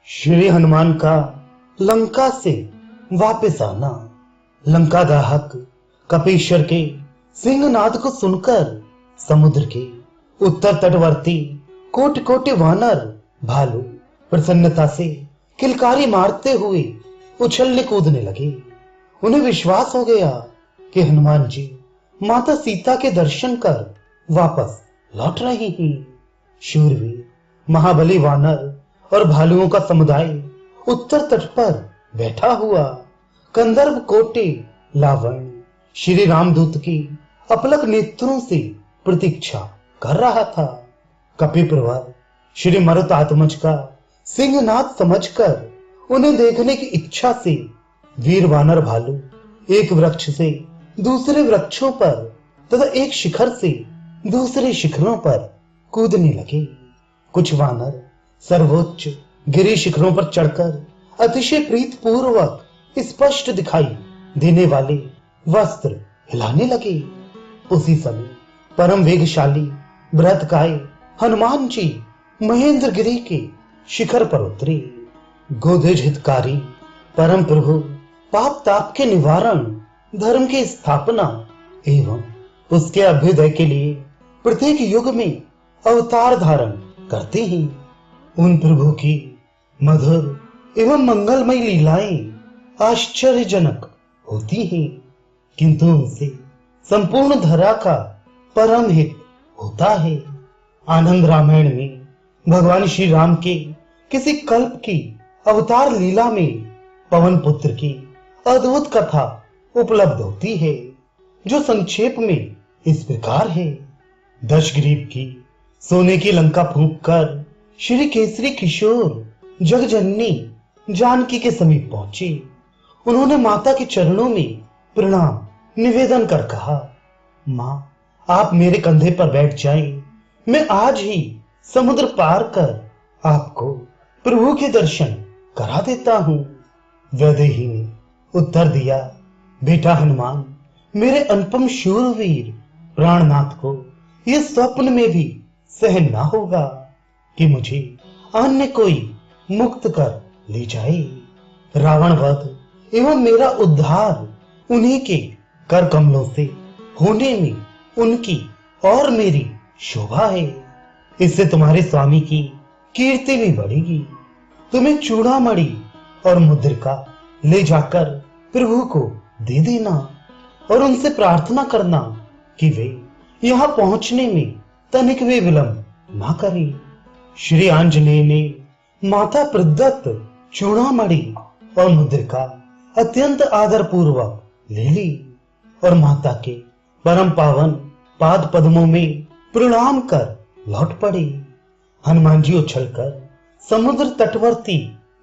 श्री हनुमान का लंका से वापस आना। लंका दाहक कपीश्वर के सिंहनाद को सुनकर समुद्र के उत्तर तटवर्ती कोटि कोटि वानर भालू प्रसन्नता से किलकारी मारते हुए उछलने कूदने लगे। उन्हें विश्वास हो गया कि हनुमान जी माता सीता के दर्शन कर वापस लौट रहे हैं। शूरवीर महाबली वानर और भालुओं का समुदाय उत्तर तट पर बैठा हुआ कंदर्प कोटि लावण्य श्री रामदूत की अपलक नेत्रों से प्रतीक्षा कर रहा था। कपिप्रवर श्री मरुत आत्मज का सिंहनाद समझकर उन्हें देखने की इच्छा से वीर वानर भालू एक वृक्ष से दूसरे वृक्षों पर तथा एक शिखर से दूसरे शिखरों पर कूदने लगे। कुछ वानर सर्वोच्च गिरी शिखरों पर चढ़कर अतिशय प्रीतपूर्वक स्पष्ट दिखाई देने वाले वस्त्र हिलाने लगे। उसी समय परम वेगशाली बृहत्काय हनुमान जी महेंद्र गिरी के शिखर पर उतरे। गोदेज हितकारी परम प्रभु पाप ताप के निवारण धर्म की स्थापना एवं उसके अभ्युदय के लिए प्रत्येक युग में अवतार धारण करते हैं। उन प्रभु की मधुर एवं मंगलमय लीलाएं आश्चर्यजनक होती हैं, किंतु उनसे संपूर्ण धरा का परम हित होता है। आनंद रामायण में भगवान श्री राम के किसी कल्प की अवतार लीला में पवन पुत्र की अद्भुत कथा उपलब्ध होती है, जो संक्षेप में इस प्रकार है। दशग्रीव की सोने की लंका फूंक कर श्री केसरी किशोर जगजननी जानकी के समीप पहुंचे। उन्होंने माता के चरणों में प्रणाम निवेदन कर कहा, मां, आप मेरे कंधे पर बैठ जाएं। मैं आज ही समुद्र पार कर आपको प्रभु के दर्शन करा देता हूं। वैदेही ने उत्तर दिया, बेटा हनुमान, मेरे अनुपम शूरवीर प्राणनाथ को यह स्वप्न में भी सहन ना होगा कि मुझे अन्य कोई मुक्त कर ले जाए। रावण वध एवं मेरा उद्धार उन्हीं के कर कमलों से होने में उनकी और मेरी शोभा है। इससे तुम्हारे स्वामी की कीर्ति भी बढ़ेगी। तुम्हें चूड़ामणि और मुद्रिका ले जाकर प्रभु को दे देना और उनसे प्रार्थना करना कि वे यहाँ पहुंचने में तनिक भी विलंब ना करें। श्री आंजनेय ने माता प्रदत्त चूड़ामणि और मुद्रिका अत्यंत आदर पूर्वक ले ली और माता के परम पावन पाद पद्मों में प्रणाम कर लौट पड़े। हनुमान जी उछलकर समुद्र तटवर्ती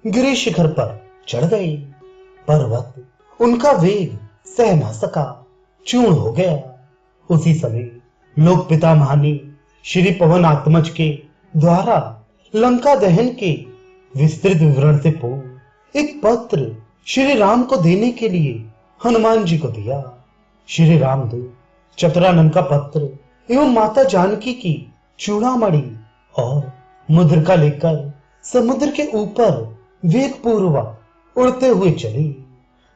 गिरी शिखर पर चढ़ गए। पर्वत उनका वेग सह ना सका, चूर्ण हो गया। उसी समय लोक पितामह ने श्री पवन आत्मज के द्वारा लंका दहन के विस्तृत विवरण से पूर्ण एक पत्र श्री राम को देने के लिए हनुमान जी को दिया। श्री रामदूत चतुरानन का पत्र एवं माता जानकी की चूड़ामणि और मुद्रिका लेकर समुद्र के ऊपर वेग पूर्वक उड़ते हुए चले।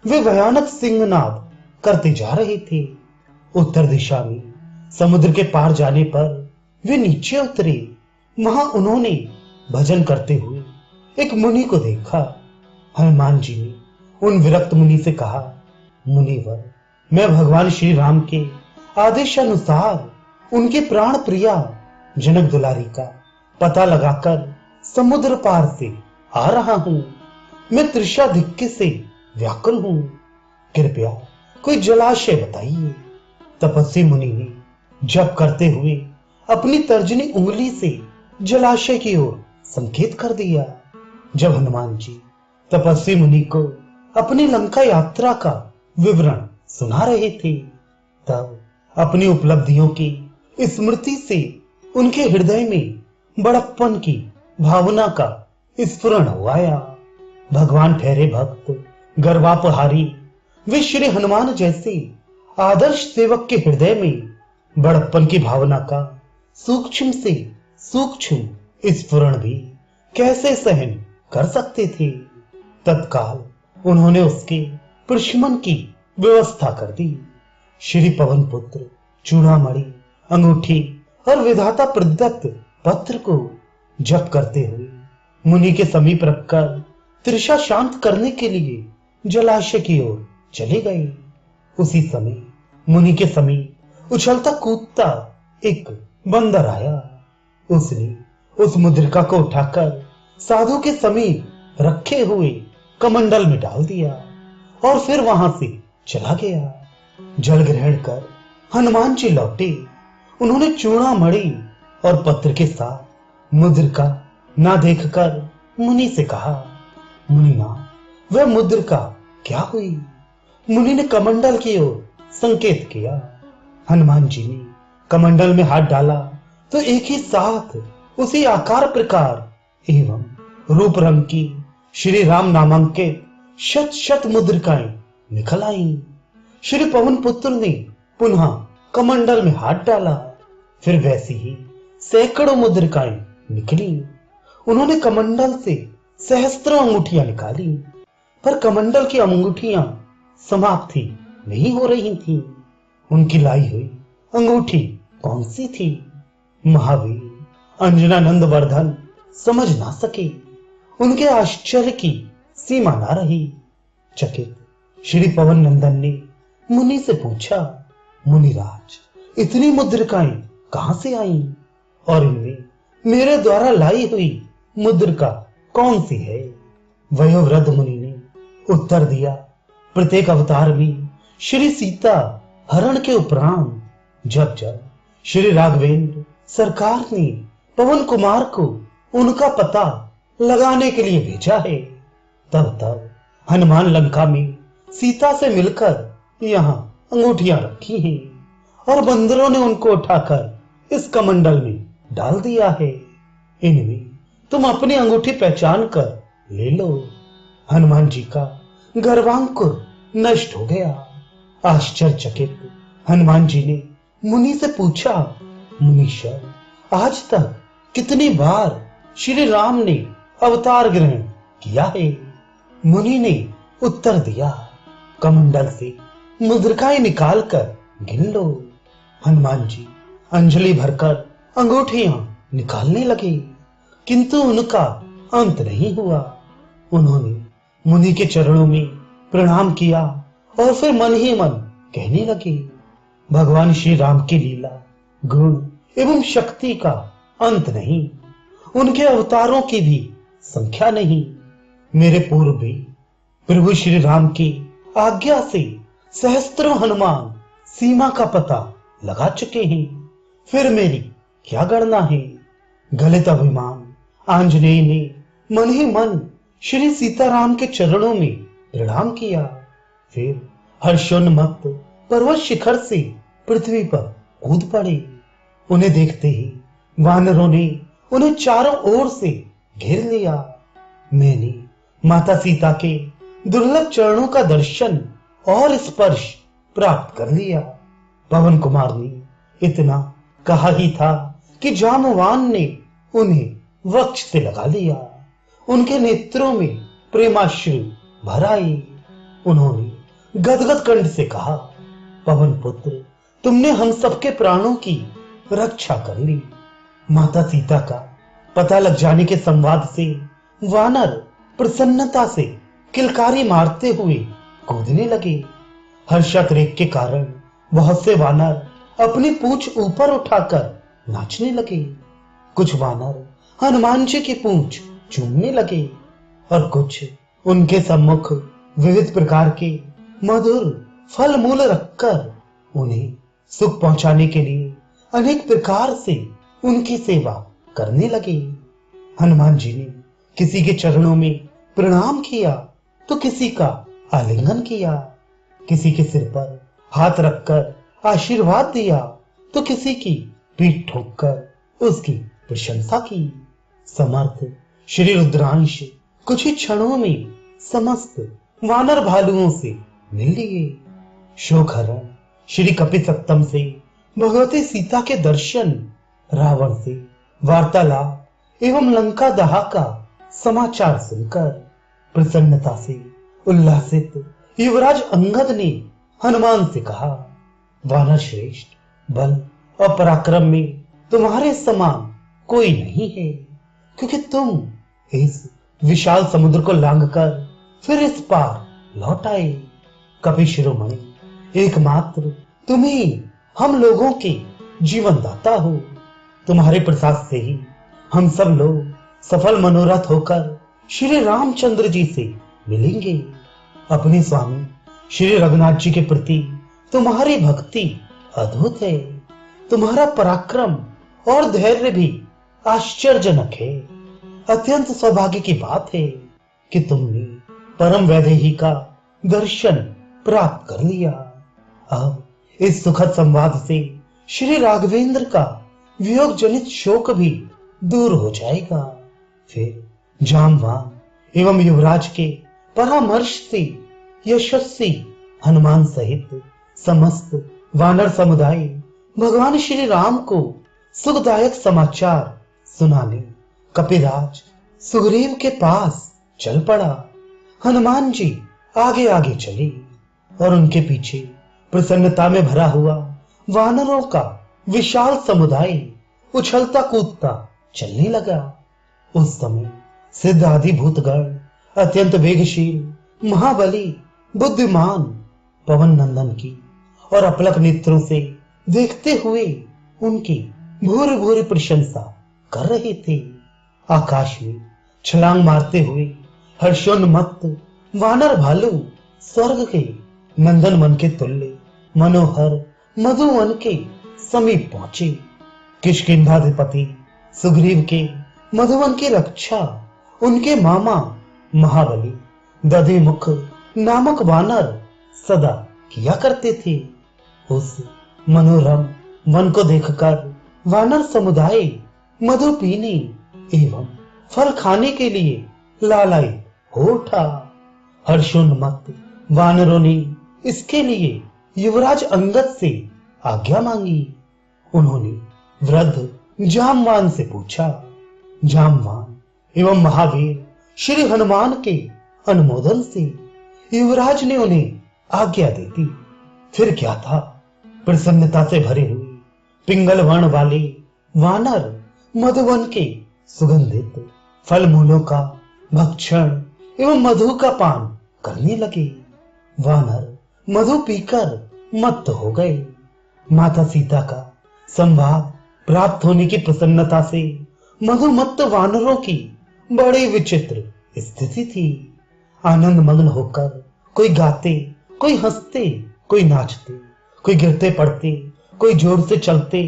वे भयानक सिंहनाद करते जा रहे थे। उत्तर दिशा में समुद्र के पार जाने पर वे नीचे उतरे। वहां उन्होंने भजन करते हुए एक मुनि को देखा। हनुमान जी ने उन विरक्त मुनि से कहा, मुनिवर, मैं भगवान श्री राम के आदेशानुसार उनके प्राण प्रिया जनक दुलारी का पता लगाकर समुद्र पार से आ रहा हूं। मैं तृषाधिक्य से व्याकुल हूं। कृपया कोई जलाशय बताइए। तपस्वी मुनि ने जप करते हुए अपनी तर्जनी उंगली से जलाशय की ओर संकेत कर दिया। जब हनुमान जी तपस्वी मुनि को अपनी लंका यात्रा का विवरण सुना रहे थे, तब अपनी उपलब्धियों की स्मृति से उनके हृदय में बड़प्पन की भावना का स्फुरण हो आया। भगवान ठहरे भक्त गर्वापहारी वे श्री हनुमान जैसे आदर्श सेवक के हृदय में बड़प्पन की भावना का सूक्ष्म से सूक्ष्म स्फुरण भी कैसे सहन कर सकते थे। तत्काल उन्होंने उसके प्रशमन की व्यवस्था कर दी। श्री पवन पुत्र चूड़ामणि, अंगूठी और विधाता प्रदत्त पत्र को जप करते हुए मुनि के समीप रखकर तृषा शांत करने के लिए जलाशय की ओर चले गए। उसी समय मुनि के समीप उछलता कूदता एक बंदर आया। उसने उस मुद्रिका को उठाकर साधु के समीप रखे हुए कमंडल में डाल दिया और फिर वहां से चला गया। जल ग्रहण कर हनुमान जी लौटे। उन्होंने चूड़ामणि और पत्र के साथ मुद्रिका ना देखकर मुनि से कहा, मुनिनाथ, वह मुद्रिका क्या हुई? मुनि ने कमंडल की ओर संकेत किया। हनुमान जी ने कमंडल में हाथ डाला तो एक ही साथ उसी आकार प्रकार एवं रूप रंग की श्री राम नामांकित शत शत मुद्रिकाएं निकल आईं। श्री पवन पुत्र ने पुनः कमंडल में हाथ डाला, फिर वैसी ही सैकड़ों मुद्रिकाएं निकली। उन्होंने कमंडल से सहस्त्रों अंगूठियां निकाली, पर कमंडल की अंगूठियां समाप्ति नहीं हो रही थी। उनकी लाई हुई अंगूठी कौन सी थी? महावीर अंजनानंद वर्धन समझ ना सके। उनके आश्चर्य की सीमा ना रही। चकित श्री पवन नंदन ने मुनि से पूछा, मुनिराज, इतनी मुद्रिकाएं कहां से आईं? और इनमें मेरे द्वारा लाई हुई मुद्रिका कौन सी है? वयोवृद्ध मुनि ने उत्तर दिया, प्रत्येक अवतार में श्री सीता हरण के उपरांत जब जब श्री राघवेंद्र सरकार ने पवन कुमार को उनका पता लगाने के लिए भेजा है, तब तब हनुमान लंका में सीता से मिलकर यहाँ अंगूठियां रखी हैं और बंदरों ने उनको उठाकर इस कमंडल में डाल दिया है। इनमें तुम अपनी अंगूठी पहचान कर ले लो। हनुमान जी का गर्वांकुर नष्ट हो गया। आश्चर्यचकित हनुमान जी ने मुनि से पूछा, मुनीश्वर, आज तक कितनी बार श्री राम ने अवतार ग्रहण किया है? मुनि ने उत्तर दिया, कमंडल से मुद्रिकाएं निकालकर गिन लो। हनुमान जी अंजलि भरकर अंगूठियां निकालने लगे, किंतु उनका अंत नहीं हुआ। उन्होंने मुनि के चरणों में प्रणाम किया और फिर मन ही मन कहने लगे, भगवान श्री राम की लीला, गुण एवं शक्ति का अंत नहीं, उनके अवतारों की भी संख्या नहीं। मेरे पूर्व भी प्रभु श्री राम की आज्ञा से सहस्त्रों हनुमान सीमा का पता लगा चुके हैं, फिर मेरी क्या गणना है? गलित अभिमान आंजनेय ने मन ही मन श्री सीताराम के चरणों में प्रणाम किया। फिर हर्षोन्मत्त पर्वत शिखर से पृथ्वी पर कूद पड़े। उन्हें देखते ही वानरों ने उन्हें चारों ओर से घेर लिया। मैंने माता सीता के दुर्लभ चरणों का दर्शन और स्पर्श प्राप्त कर लिया। पवन कुमार ने इतना कहा ही था कि जामवान ने उन्हें वक्ष से लगा लिया। उनके नेत्रों में प्रेमाश्रु भर आए। उन्होंने गदगद कंठ से कहा, पवन पुत्र, तुमने हम सबके प्राणों की रक्षा कर ली। माता सीता का पता लग जाने के संवाद से वानर प्रसन्नता से किलकारी मारते हुए कूदने लगे। हर्षातिरेक के कारण बहुत से वानर अपनी पूंछ ऊपर उठाकर नाचने लगे। कुछ वानर हनुमान जी की पूंछ चूमने लगे और कुछ उनके सम्मुख विविध प्रकार के मधुर फल मूल रखकर उन्हें सुख पहुंचाने के लिए अनेक प्रकार से उनकी सेवा करने लगे। हनुमान जी ने किसी के चरणों में प्रणाम किया तो किसी का आलिंगन किया, किसी के सिर पर हाथ रखकर आशीर्वाद दिया तो किसी की पीठ ठोककर उसकी प्रशंसा की। समर्थ श्री रुद्रांश कुछ ही क्षणों में समस्त वानर भालुओं से मिल लिए। शोकहरण श्री कपिसप्तम से भगवती सीता के दर्शन, रावण से वार्तालाप एवं लंका दहा का समाचार सुनकर प्रसन्नता से उल्लासित युवराज अंगद ने हनुमान से कहा, वानर श्रेष्ठ, बल और पराक्रम में तुम्हारे समान कोई नहीं है, क्योंकि तुम इस विशाल समुद्र को लांघकर फिर इस पार लौट आए। कपि शिरोमणि, एकमात्र तुम ही हम लोगों के जीवन दाता हो। तुम्हारे प्रसाद से ही हम सब लोग सफल मनोरथ होकर श्री रामचंद्र जी से मिलेंगे। अपने स्वामी श्री रघुनाथ जी के प्रति तुम्हारी भक्ति अद्भुत है। तुम्हारा पराक्रम और धैर्य भी आश्चर्यजनक है। अत्यंत सौभाग्य की बात है कि तुमने परम वैदेही का दर्शन प्राप्त कर लिया। अब इस सुखद संवाद से श्री राघवेंद्र का वियोग जनित शोक भी दूर हो जाएगा। फिर जामवान एवं युवराज के परामर्श से यशस्वी हनुमान सहित समस्त वानर समुदाय भगवान श्री राम को सुखदायक समाचार सुनाने कपिराज सुग्रीव के पास चल पड़ा। हनुमान जी आगे आगे चले और उनके पीछे प्रसन्नता में भरा हुआ वानरों का विशाल समुदाय उछलता कूदता चलने लगा। उस समय सिद्ध आदि भूतगण, अत्यंत वेगशील, महाबली, बुद्धिमान पवन नंदन की और अपलक नेत्रों से देखते हुए उनकी भूरी भूरी प्रशंसा कर रहे थे। आकाश में छलांग मारते हुए हर्षोन्मत्त वानर भालू स्वर्ग के नंदन मन के तुल्य मनोहर मधुवन के समीप पहुंचे। किष्किंधाधिपति सुग्रीव के मधुवन की रक्षा उनके मामा महाबली दधिमुख नामक वानर सदा किया करते थे। उस मनोरम वन को देखकर वानर समुदाय मधु पीने एवं फल खाने के लिए लालायित हो उठा। हर्षोन्मत्त वानरों ने इसके लिए युवराज अंगद से आज्ञा मांगी। उन्होंने वृद्ध जामवान से पूछा। जामवान एवं महावीर श्री हनुमान के अनुमोदन से युवराज ने उन्हें आज्ञा दे दी। फिर क्या था, प्रसन्नता से भरे हुए पिंगल वर्ण वाले वानर मधुवन के सुगंधित फल मूलों का भक्षण एवं मधु का पान करने लगे। वानर मधु पीकर मत्त हो गए। माता सीता का संभाग प्राप्त होने की प्रसन्नता से मधुमत्त वानरों की बड़ी विचित्र स्थिति थी। आनंद मग्न होकर कोई गाते, कोई हंसते, कोई नाचते, कोई गिरते पड़ते, कोई जोर से चलते,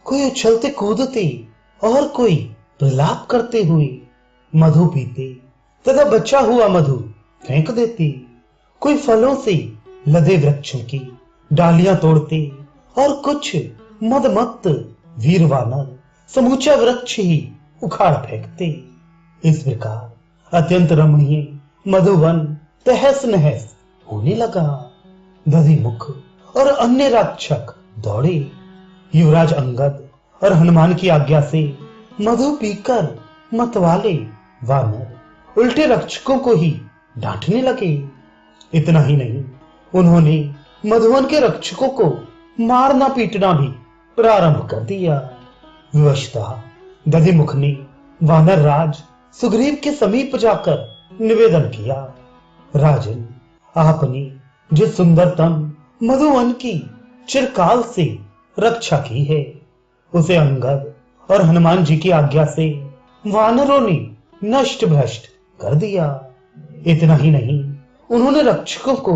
कोई उछलते कूदते और कोई प्रलाप करते हुए मधु पीते तथा बचा हुआ मधु फेंक देते। कोई फलों से लदे वृक्षों की डालियां तोड़ते और कुछ मदमत्त वीर वानर समूचा वृक्ष ही उखाड़ फेंकते। इस प्रकार अत्यंत रमणीय मधुवन तहस नहस होने लगा। दधिमुख और अन्य रक्षक दौड़े। युवराज अंगद और हनुमान की आज्ञा से मधु पीकर मतवाले वानर उल्टे रक्षकों को ही डांटने लगे। इतना ही नहीं, उन्होंने मधुवन के रक्षकों को मारना पीटना भी प्रारंभ कर दिया। विवशतः दधिमुख ने वानर राज सुग्रीव के समीप जाकर निवेदन किया, राजन, आपने जिस सुंदरतम मधुवन की चिरकाल से रक्षा की है, उसे अंगद और हनुमान जी की आज्ञा से वानरों ने नष्ट भ्रष्ट कर दिया। इतना ही नहीं, उन्होंने रक्षकों को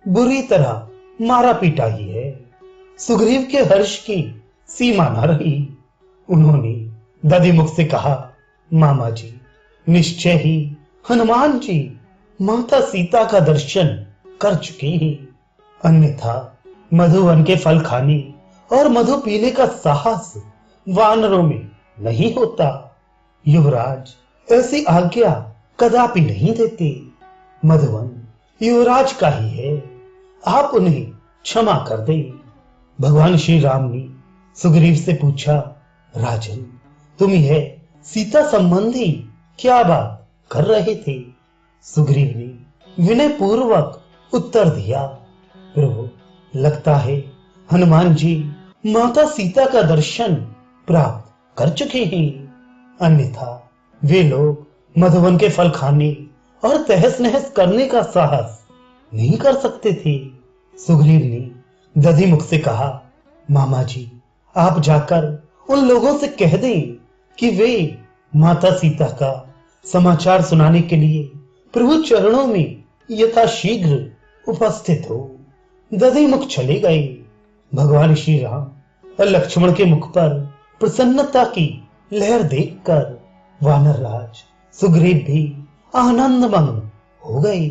बुरी तरह मारा पीटा ही है। सुग्रीव के हर्ष की सीमा न रही। उन्होंने दधिमुख से कहा, मामा जी, निश्चय ही हनुमान जी माता सीता का दर्शन कर चुके हैं, अन्यथा मधुवन के फल खाने और मधु पीने का साहस वानरों में नहीं होता। युवराज ऐसी आज्ञा कदापि नहीं देते। मधुवन युवराज का ही है, आप उन्हें क्षमा कर दें। भगवान श्री राम ने सुग्रीव से पूछा, राजन, तुम यह सीता संबंधी क्या बात कर रहे थे? सुग्रीव ने विनय पूर्वक उत्तर दिया, प्रभु, लगता है हनुमान जी माता सीता का दर्शन प्राप्त कर चुके हैं, अन्यथा वे लोग मधुवन के फल खाने और तहस नहस करने का साहस नहीं कर सकते थे। सुग्रीव ने दधिमुख से कहा, मामा जी, आप जाकर उन लोगों से कह दें कि वे माता सीता का समाचार सुनाने के लिए प्रभु चरणों में यथाशीघ्र उपस्थित हो। दधिमुख चले गए। भगवान श्री राम और लक्ष्मण के मुख पर प्रसन्नता की लहर देखकर वानर राज सुग्रीव भी आनंदमग्न हो गए।